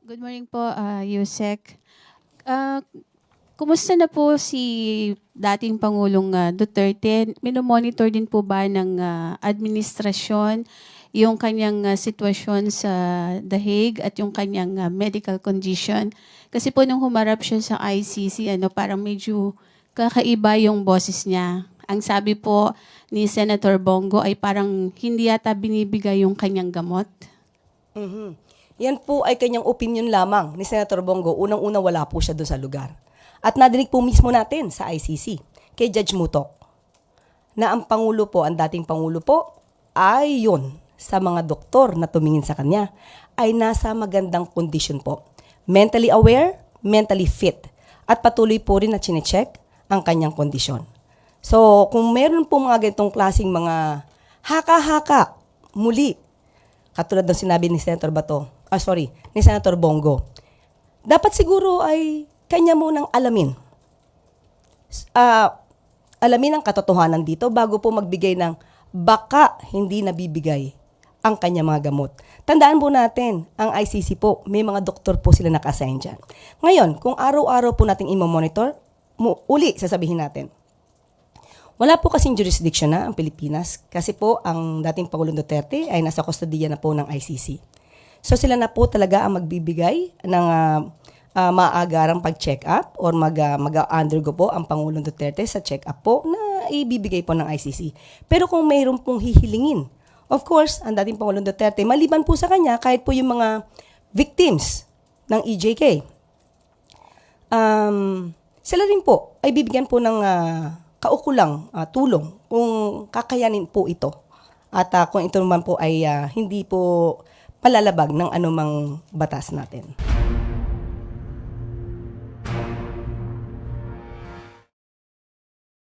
Good morning po, Yusek. Ah, Kumusta na po si dating Pangulong Duterte? Minomonitor din po ba ng administrasyon yung kanyang sitwasyon sa The Hague at yung kanyang medical condition? Kasi po nung humarap siya sa ICC, parang medyo kakaiba yung boses niya. Ang sabi po ni Senator Bongo ay parang hindi yata binibigay yung kanyang gamot. Mhm. Yan po ay kanyang opinion lamang ni Senator Bongo. Unang-una wala po siya doon sa lugar. At nadinig po mismo natin sa ICC kay Judge Mutok na ang Pangulo po, ang dating Pangulo po, ay yun sa mga doktor na tumingin sa kanya ay nasa magandang kondisyon po. Mentally aware, mentally fit. At patuloy po rin na chinecheck ang kanyang kondisyon. So, kung meron po mga ganitong klaseng mga haka-haka, muli, katulad ng sinabi ni Senator ni Senator Bongo, dapat siguro ay kanya munang alamin. Alamin ang katotohanan dito bago po magbigay ng baka hindi nabibigay ang kanya mga gamot. Tandaan po natin, ang ICC po, may mga doktor po sila naka-assign dyan. Ngayon, kung araw-araw po natin i-monitor, uli sasabihin natin, wala po kasing jurisdiction na ang Pilipinas kasi po ang dating Pangulong Duterte ay nasa kustodiya na po ng ICC. So sila na po talaga ang magbibigay ng maagarang pag-check up or mag-undergo po ang Pangulong Duterte sa check up po na ibibigay po ng ICC. Pero kung mayroon pong hihilingin, of course, ang dating Pangulong Duterte, maliban po sa kanya, kahit po yung mga victims ng EJK, sila rin po ay bibigyan po ng kaukulang tulong kung kakayanin po ito. At kung ito naman po ay hindi po palalabag ng anumang batas natin.